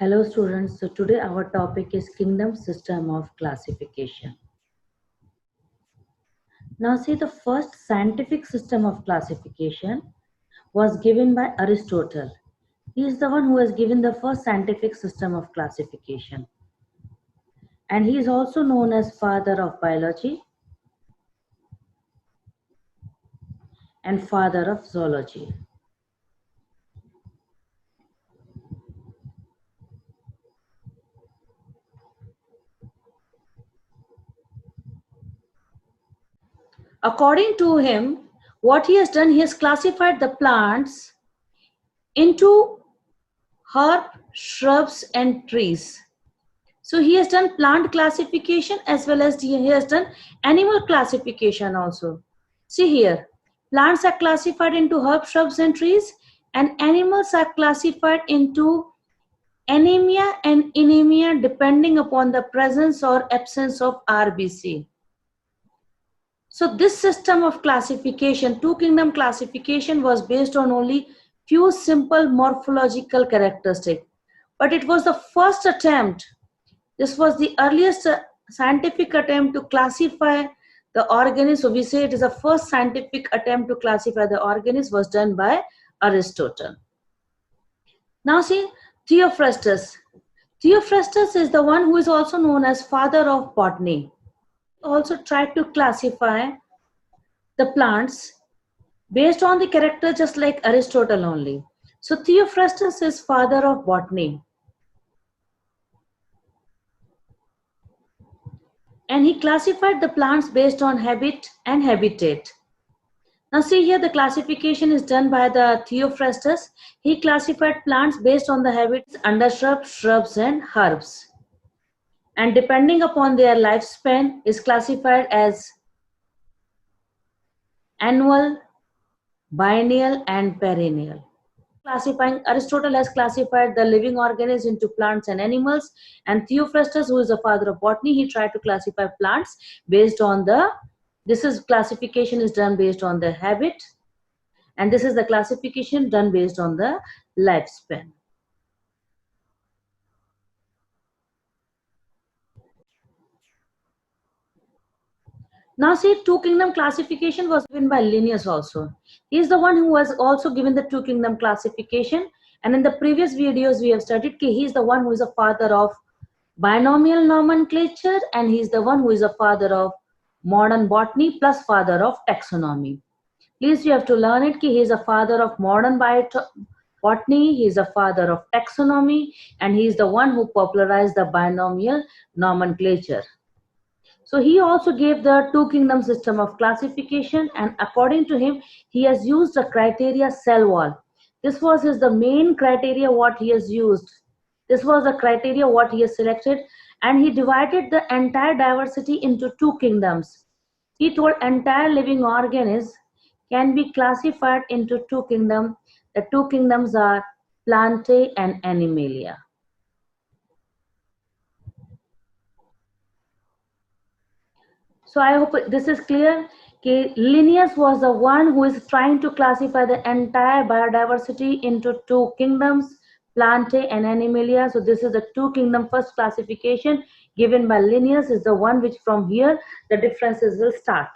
Hello students, so today our topic is kingdom system of classification. Now see, the first scientific system of classification was given by Aristotle. He is the one who has given the first scientific system of classification. And he is also known as father of biology and father of zoology. According to him, what he has done, he has classified the plants into herb, shrubs and trees. So he has done plant classification as well as he has done animal classification also. See here, plants are classified into herb, shrubs and trees, and animals are classified into anemia and anemia depending upon the presence or absence of RBC. So this system of classification, two kingdom classification, was based on only few simple morphological characteristics. But it was the first attempt. This was the earliest scientific attempt to classify the organism. So we say it is the first scientific attempt to classify the organism was done by Aristotle. Now see, Theophrastus. Theophrastus is the one who is also known as father of botany. Also tried to classify the plants based on the character just like Aristotle only. So Theophrastus is father of botany. And he classified the plants based on habit and habitat. Now see here, the classification is done by the Theophrastus. He classified plants based on the habits, undershrubs, shrubs and herbs. And depending upon their lifespan is classified as annual, biennial and perennial. Classifying, Aristotle has classified the living organisms into plants and animals, and Theophrastus, who is the father of botany, he tried to classify plants based on classification is done based on the habit, and this is the classification done based on the lifespan. Now see, two kingdom classification was given by Linnaeus also. He is the one who was also given the two kingdom classification, and in the previous videos we have studied he is the one who is a father of binomial nomenclature, and he is the one who is a father of modern botany plus father of taxonomy. Please, you have to learn it. He is a father of modern botany, he is a father of taxonomy, and he is the one who popularized the binomial nomenclature. So he also gave the two kingdom system of classification, and according to him, he has used the criteria cell wall. This was the main criteria what he has used. This was the criteria what he has selected, and he divided the entire diversity into two kingdoms. He told entire living organisms can be classified into two kingdoms. The two kingdoms are Plantae and Animalia. So I hope this is clear. Okay, Linnaeus was the one who is trying to classify the entire biodiversity into two kingdoms, Plantae and Animalia. So this is the two kingdom first classification given by Linnaeus, is the one which from here the differences will start.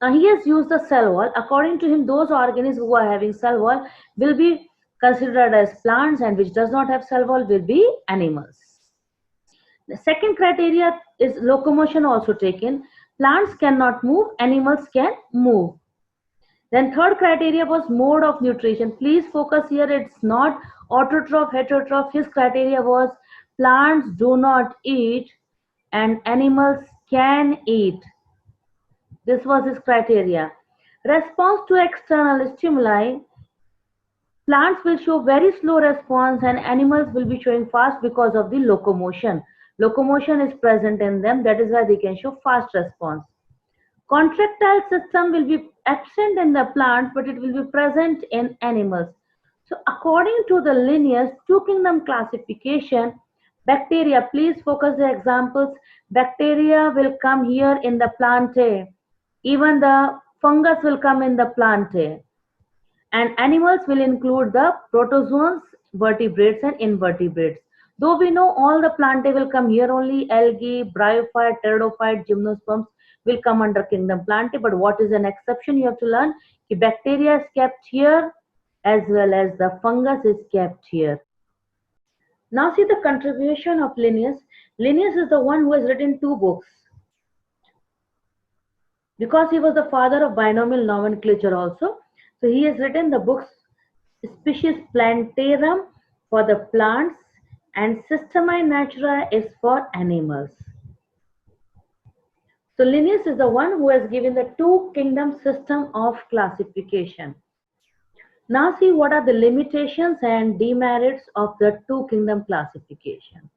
Now he has used the cell wall. According to him, those organisms who are having cell wall will be considered as plants, and which does not have cell wall will be animals. The second criteria is locomotion also taken. Plants cannot move, animals can move. Then third criteria was mode of nutrition. Please focus here, it's not autotroph, heterotroph. His criteria was plants do not eat and animals can eat. This was his criteria. Response to external stimuli. Plants will show very slow response and animals will be showing fast because of the locomotion. Locomotion is present in them, that is why they can show fast response. Contractile system will be absent in the plants, but it will be present in animals. So according to the Linnaeus two kingdom classification, bacteria, please focus the examples. Bacteria will come here in the Plantae. Even the fungus will come in the Plantae. And animals will include the protozoans, vertebrates and invertebrates. Though we know all the plantae will come here only, algae, bryophyte, pteridophyte, gymnosperms will come under kingdom plantae, but what is an exception you have to learn? The bacteria is kept here as well as the fungus is kept here. Now see the contribution of Linnaeus. Linnaeus is the one who has written two books. Because he was the father of binomial nomenclature also, so he has written the books Species Plantarum for the plants and Systemae Naturae is for animals. So Linnaeus is the one who has given the two kingdom system of classification. Now see what are the limitations and demerits of the two kingdom classification.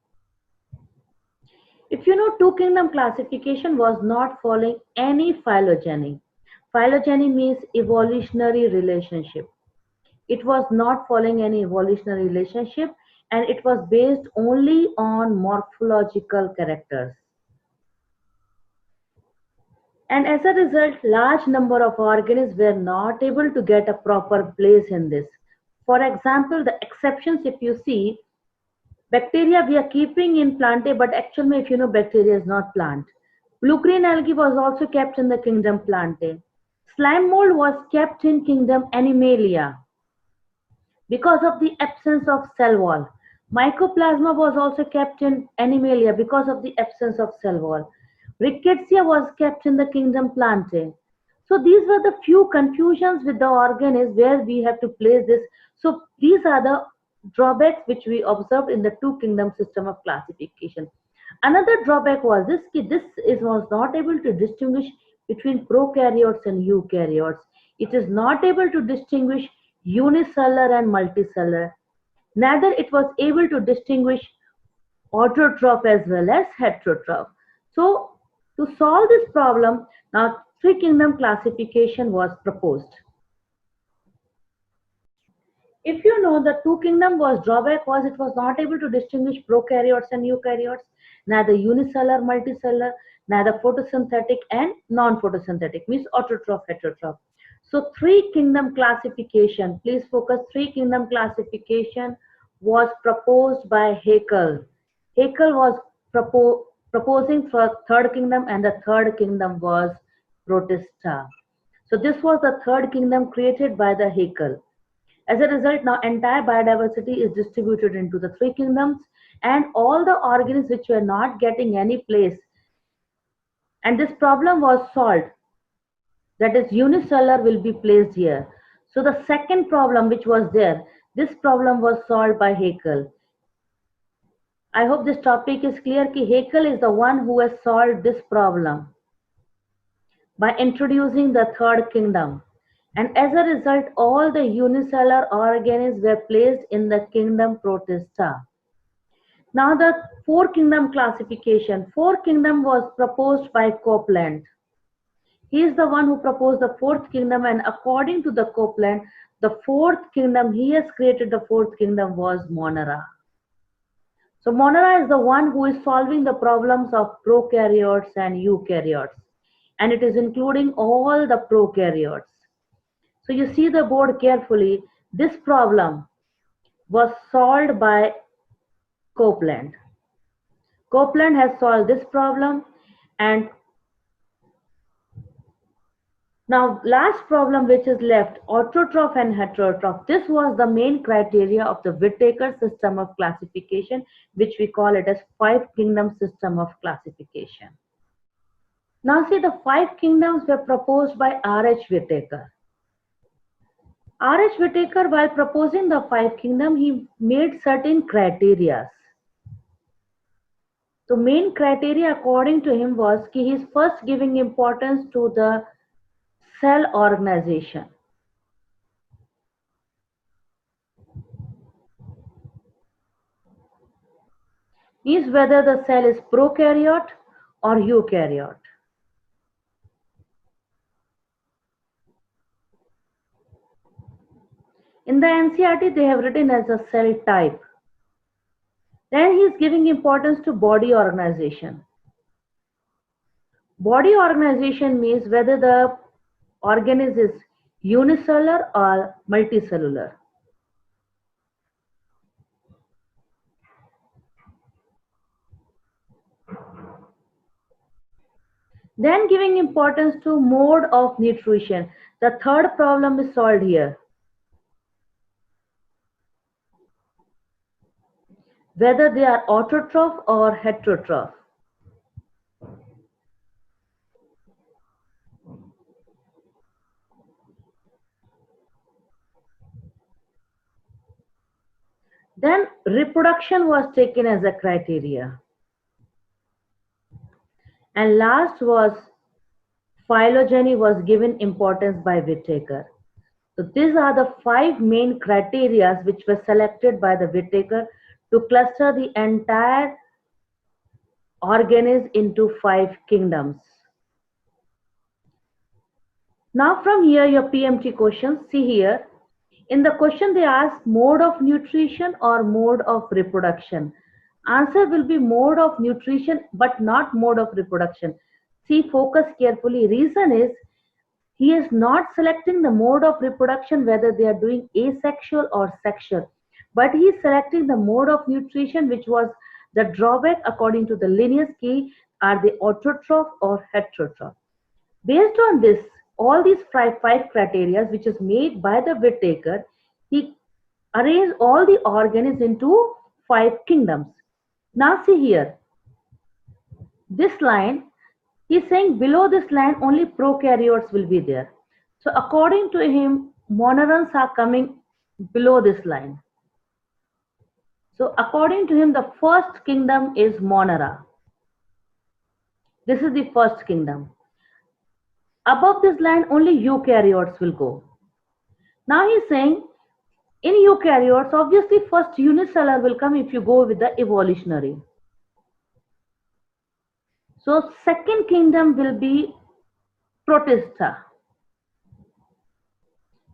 If you know, two kingdom classification was not following any phylogeny. Phylogeny means evolutionary relationship. It was not following any evolutionary relationship and it was based only on morphological characters. And as a result, large number of organisms were not able to get a proper place in this. For example, the exceptions if you see, bacteria we are keeping in plantae, but actually if you know bacteria is not plant. Blue-green algae was also kept in the kingdom plantae. Slime mold was kept in kingdom Animalia because of the absence of cell wall. Mycoplasma was also kept in Animalia because of the absence of cell wall. Rickettsia was kept in the kingdom Plantae. So these were the few confusions with the organisms where we have to place this. So these are the drawbacks which we observed in the two kingdom system of classification. Another drawback was this, was not able to distinguish between prokaryotes and eukaryotes. It is not able to distinguish unicellular and multicellular. Neither it was able to distinguish autotroph as well as heterotroph. So to solve this problem, now three kingdom classification was proposed. If you know the two kingdom was drawback was it was not able to distinguish prokaryotes and eukaryotes, neither unicellular, multicellular, neither photosynthetic and non-photosynthetic, means autotroph, heterotroph. So three kingdom classification, please focus, three kingdom classification was proposed by Haeckel. Haeckel was proposing for third kingdom and the third kingdom was Protista. So this was the third kingdom created by the Haeckel. As a result, now entire biodiversity is distributed into the three kingdoms and all the organisms which were not getting any place. And this problem was solved. That is unicellular will be placed here. So the second problem which was there, this problem was solved by Haeckel. I hope this topic is clear. Ki Haeckel is the one who has solved this problem by introducing the third kingdom. And as a result, all the unicellular organisms were placed in the kingdom Protista. Now the four kingdom classification. Four kingdom was proposed by Copeland. He is the one who proposed the fourth kingdom, and according to the Copeland, the fourth kingdom, he has created the fourth kingdom was Monera. So Monera is the one who is solving the problems of prokaryotes and eukaryotes. And it is including all the prokaryotes. So you see the board carefully. This problem was solved by Copeland. Copeland has solved this problem. And now last problem which is left, autotroph and heterotroph. This was the main criteria of the Whittaker system of classification, which we call it as five kingdom system of classification. Now see, the five kingdoms were proposed by R.H. Whittaker. R.H. Whittaker, while proposing the five kingdom, he made certain criteria. So main criteria according to him was that he is first giving importance to the cell organization. Means whether the cell is prokaryote or eukaryote. In the NCERT, they have written as a cell type. Then he is giving importance to body organization. Body organization means whether the organism is unicellular or multicellular. Then giving importance to mode of nutrition. The third problem is solved here. Whether they are autotroph or heterotroph. Then reproduction was taken as a criteria. And last was phylogeny was given importance by Whittaker. So these are the 5 main criteria which were selected by the Whittaker to cluster the entire organism into 5 kingdoms. Now from here your PMT questions, see here. In the question they ask mode of nutrition or mode of reproduction. Answer will be mode of nutrition but not mode of reproduction. See, focus carefully. Reason is he is not selecting the mode of reproduction whether they are doing asexual or sexual, but he is selecting the mode of nutrition which was the drawback according to the Linnaeus key are they autotroph or heterotroph. Based on this, all these five criteria which is made by the Whittaker, he arranged all the organisms into 5 kingdoms. Now see here, this line, he is saying below this line only prokaryotes will be there. So according to him, monorans are coming below this line. So according to him, the first kingdom is Monera. This is the first kingdom. Above this line, only eukaryotes will go. Now he's saying, in eukaryotes, obviously first unicellular will come if you go with the evolutionary. So second kingdom will be Protista.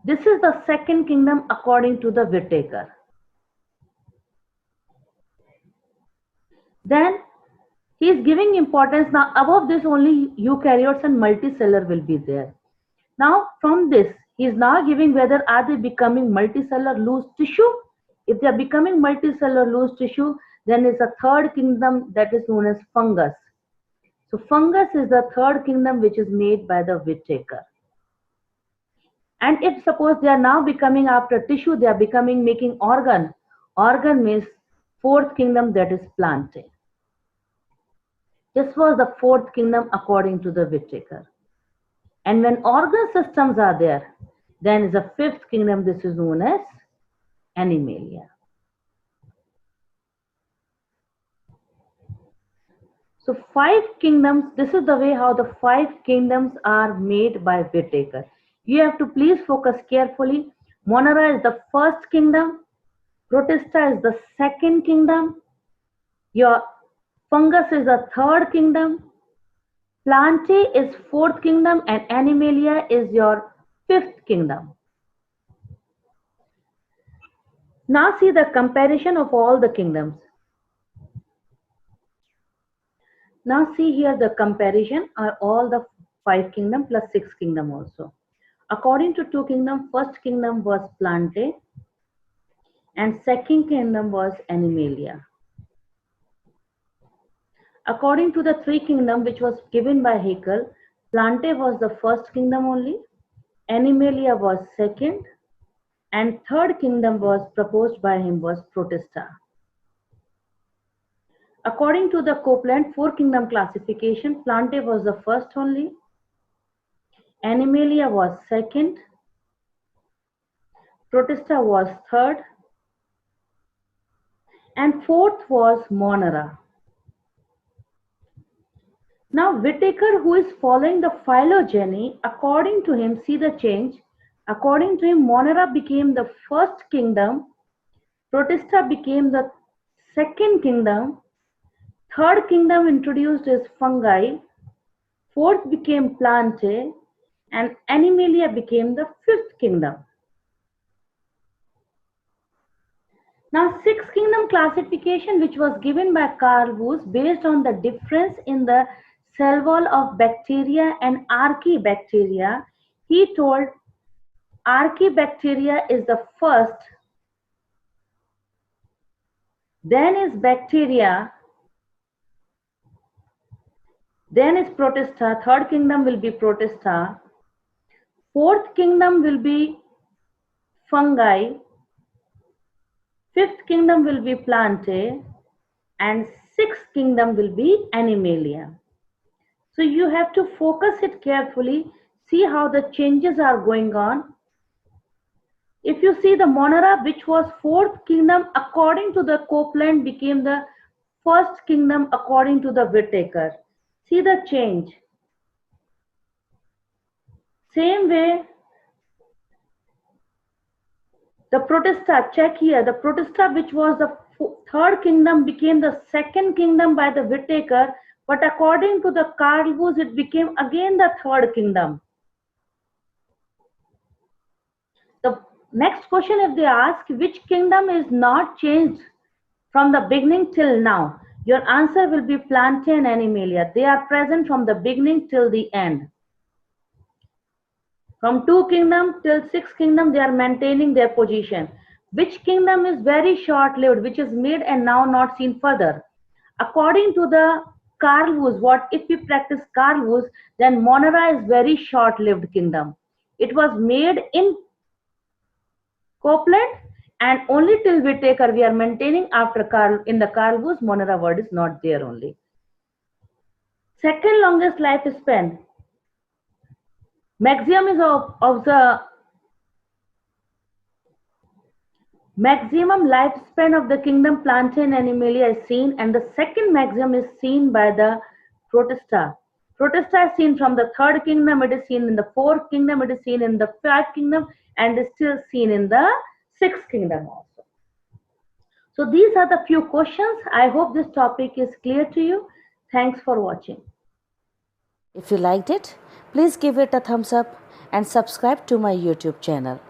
This is the second kingdom according to the Whittaker. Then he is giving importance. Now above this only eukaryotes and multicellular will be there. Now from this he is now giving whether are they becoming multicellular loose tissue. If they are becoming multicellular loose tissue, then is a third kingdom that is known as fungus. So fungus is the third kingdom which is made by the Whittaker. And if suppose they are now becoming after tissue, they are becoming making organ. Organ means fourth kingdom that is Plantae. This was the fourth kingdom according to the Whittaker. And when organ systems are there, then is a fifth kingdom, this is known as Animalia. So 5 kingdoms, this is the way how the 5 kingdoms are made by Whittaker. You have to please focus carefully. Monera is the first kingdom, Protista is the second kingdom, your fungus is the third kingdom, Plantae is fourth kingdom, and Animalia is your fifth kingdom. Now see the comparison of all the kingdoms. Now see here the comparison are all the 5 kingdom plus 6 kingdom also. According to 2 kingdom, first kingdom was Plantae and second kingdom was Animalia. According to the 3 kingdom which was given by Haeckel, Plantae was the first kingdom only, Animalia was second, and third kingdom was proposed by him was Protista. According to the Copeland 4 kingdom classification, Plantae was the first only, Animalia was second, Protista was third, and fourth was Monera. Now Whittaker, who is following the phylogeny, according to him, see the change. According to him, Monera became the first kingdom, Protista became the second kingdom, third kingdom introduced is fungi, fourth became Plantae, and Animalia became the fifth kingdom. Now, sixth kingdom classification, which was given by Carl Woese based on the difference in the cell wall of bacteria and archaebacteria, he told archaebacteria is the first, then is bacteria, Then is Protista. Third kingdom will be Protista. Fourth kingdom will be fungi. Fifth kingdom will be Plantae. And sixth kingdom will be Animalia. So you have to focus it carefully, see how the changes are going on. If you see the Monera, which was fourth kingdom according to the Copeland, became the first kingdom according to the Whittaker. See the change. Same way, the Protista, check here, the Protista, which was the third kingdom, became the second kingdom by the Whittaker, but according to the Carl Woese, it became again the third kingdom. The next question, if they ask which kingdom is not changed from the beginning till now, your answer will be Plantae and Animalia. They are present from the beginning till the end. From 2 kingdom till 6 kingdom, they are maintaining their position. Which kingdom is very short-lived, which is made and now not seen further? According to the Carl Woese, what if we practice Carl Woese, then Monera is very short-lived kingdom. It was made in Copeland and only till Whittaker we are maintaining after Carl, in the Carl Woese, Monera word is not there only. Second longest lifespan. Maximum is of the maximum lifespan of the kingdom Plantae and Animalia is seen, and the second maximum is seen by the Protista. Protista is seen from the third kingdom, it is seen in the fourth kingdom, it is seen in the fifth kingdom, and is still seen in the sixth kingdom also. So these are the few questions. I hope this topic is clear to you. Thanks for watching. If you liked it, please give it a thumbs up and subscribe to my YouTube channel.